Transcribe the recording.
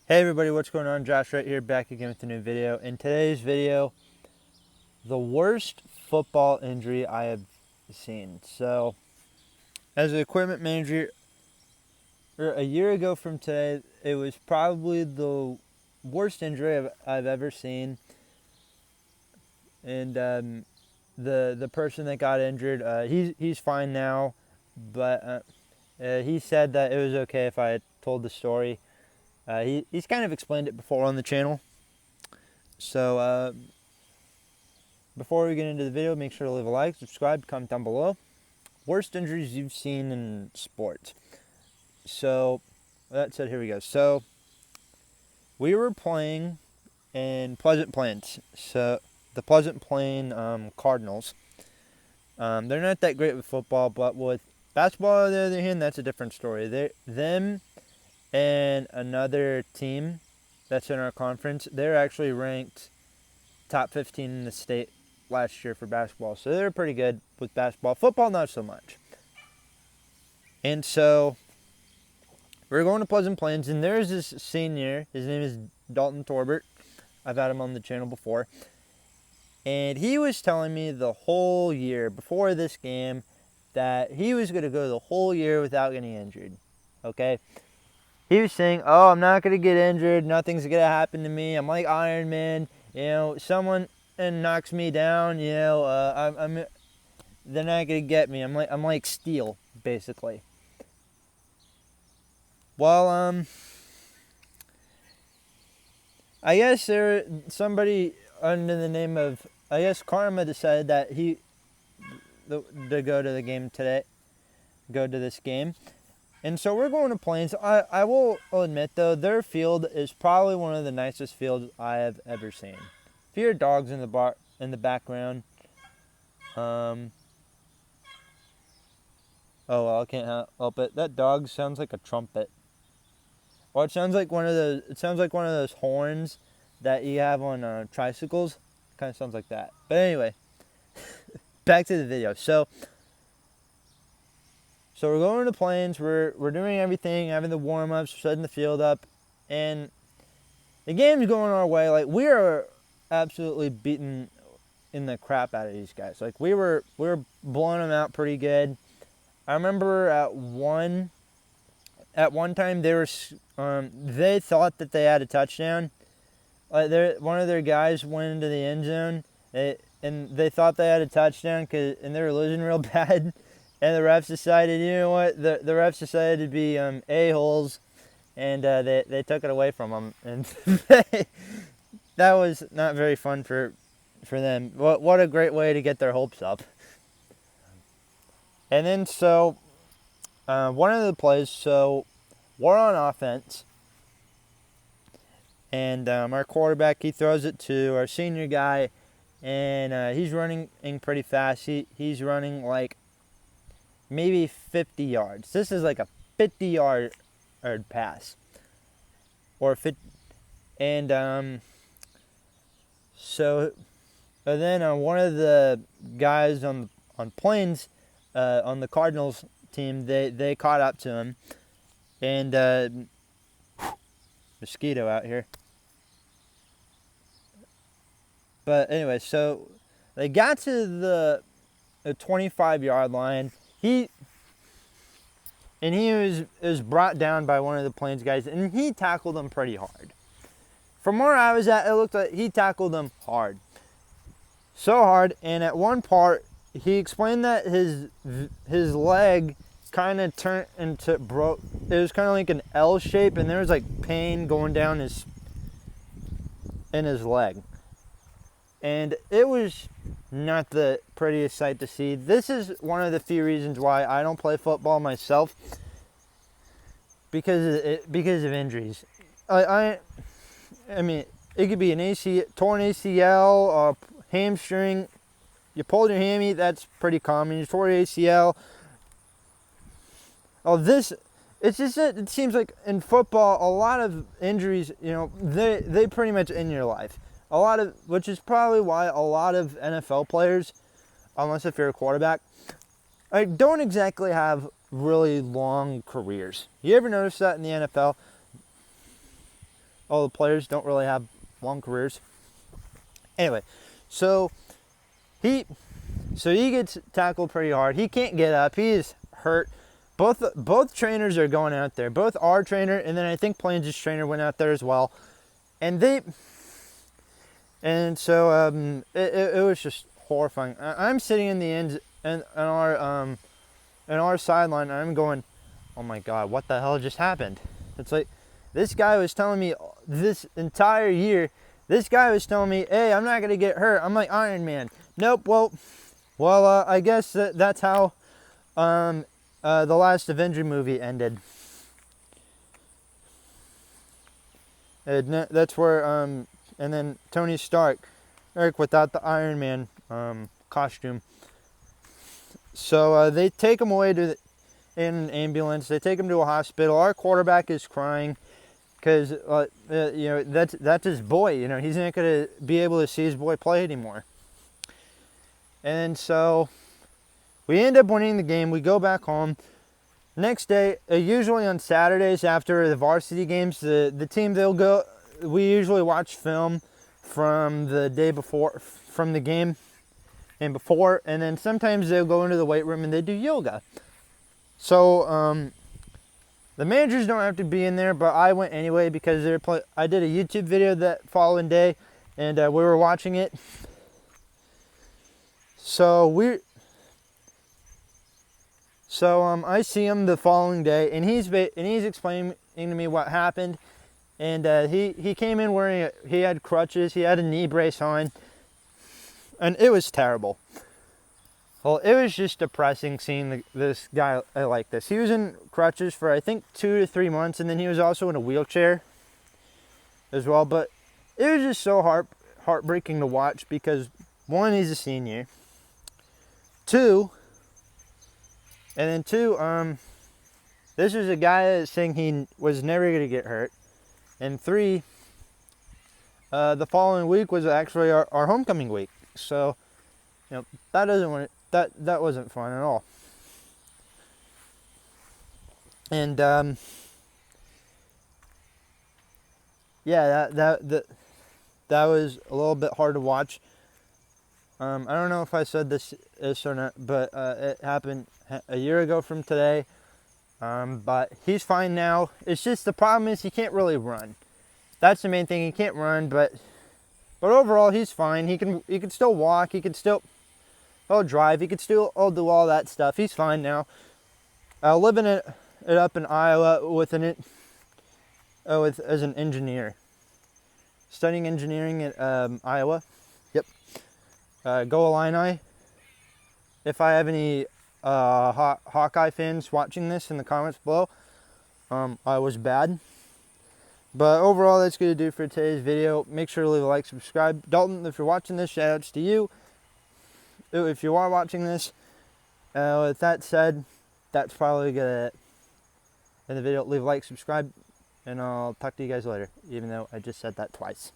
Hey everybody, what's going on? Josh right here, back again with a new video. In today's video, the worst football injury I have seen. So, as an equipment manager, a year ago from today, it was probably the worst injury I've ever seen. And the person that got injured, he's fine now, but he said that it was okay if I had told the story. He's kind of explained it before on the channel. So, before we get into the video, make sure to leave a like, subscribe, comment down below. Worst injuries you've seen in sports. So, that said, here we go. So, we were playing in Pleasant Plains. So, the Pleasant Plain Cardinals. They're not that great with football, but with basketball, on the other hand, that's a different story. Them and another team that's in our conference, they're actually ranked top 15 in the state last year for basketball. So they're pretty good with basketball. Football, not so much. And so we're going to Pleasant Plains, and there's this senior. His name is Dalton Torbert. I've had him on the channel before. And he was telling me the whole year before this game that he was going to go the whole year without getting injured. Okay? He was saying, oh, I'm not going to get injured. Nothing's going to happen to me. I'm like Iron Man. You know, someone knocks me down, they're not gonna get me. I'm like steel, basically. Well, I guess somebody under the name of Karma decided that to go to the game today, go to this game, and so we're going to Plains. I will admit though, their field is probably one of the nicest fields I have ever seen. If you hear dogs in the background, oh well, I can't help it. That dog sounds like a trumpet. Or it sounds like one of those horns that you have on tricycles. Kind of sounds like that. But anyway, back to the video. So we're going to Plains. We're doing everything, having the warm ups, setting the field up, and the game's going our way. Like, we are absolutely beating in the crap out of these guys. Like, we were blowing them out pretty good. I remember at one time they thought that they had a touchdown. One of their guys went into the end zone, and they thought they had a touchdown and they were losing real bad. And the refs decided, you know what? The refs decided to be a-holes, and they took it away from them. And that was not very fun for them. What a great way to get their hopes up. And then one of the plays, so we're on offense, and our quarterback, he throws it to our senior guy, and he's running pretty fast. He's running like maybe 50 yards. This is like a 50-yard pass, or 50, and so then one of the guys on Plains, on the Cardinals team, they caught up to him, and mosquito out here. But anyway, so they got to the 25-yard line. He was brought down by one of the Plains guys, and he tackled him pretty hard. From where I was at, it looked like he tackled him hard. So hard, and at one part, he explained that his leg kind of turned into broke. It was kind of like an L shape, and there was like pain going down in his leg. And it was not the prettiest sight to see. This is one of the few reasons why I don't play football myself, because of injuries. I mean, it could be an torn ACL, hamstring. You pulled your hammy, that's pretty common. You tore your ACL. It seems like in football, a lot of injuries, they pretty much end your life. Which is probably why a lot of NFL players, unless if you're a quarterback, don't exactly have really long careers. You ever notice that in the NFL? all the players don't really have long careers. Anyway, so he gets tackled pretty hard. He can't get up. He is hurt. Both trainers are going out there. Both our trainer and then I think Plains' trainer went out there as well. And so it was just horrifying. I'm sitting in the end in our sideline. And I'm going, oh my God, what the hell just happened? It's like this guy was telling me this entire year. This guy was telling me, hey, I'm not gonna get hurt. I'm like Iron Man. Nope. Well, I guess that's how the last Avenger movie ended. And that's where and then Tony Stark, without the Iron Man costume. So they take him away in an ambulance. They take him to a hospital. Our quarterback is crying because that's his boy. He's not going to be able to see his boy play anymore. And so we end up winning the game. We go back home. Next day, usually on Saturdays after the varsity games, the team, we usually watch film from the day before, from the game and before, and then sometimes they'll go into the weight room and they do yoga. So the managers don't have to be in there, but I went anyway because I did a YouTube video that following day, and we were watching it. So I see him the following day, and he's explaining to me what happened. And he came in he had crutches, he had a knee brace on, and it was terrible. Well, it was just depressing seeing this guy like this. He was in crutches for I think 2 to 3 months, and then he was also in a wheelchair as well. But it was just so heartbreaking to watch because one, he's a senior. Two, this is a guy that's saying he was never going to get hurt. And 3, the following week was actually our homecoming week. So, that wasn't fun at all. And yeah, that was a little bit hard to watch. I don't know if I said this or not, but it happened a year ago from today. But he's fine now. It's just the problem is he can't really run. That's the main thing. He can't run, but overall he's fine. He can still walk. He can still drive. He can still do all that stuff. He's fine now. Living it up in Iowa as an engineer, studying engineering at Iowa. Yep. Go Illini. If I have any Hawkeye fans watching this in the comments below, I was bad. But overall, that's going to do for today's video. Make sure to leave a like, subscribe. Dalton, if you're watching this, shout outs to you. If you are watching this, with that said, that's probably going to end the video. Leave a like, subscribe, and I'll talk to you guys later, even though I just said that twice.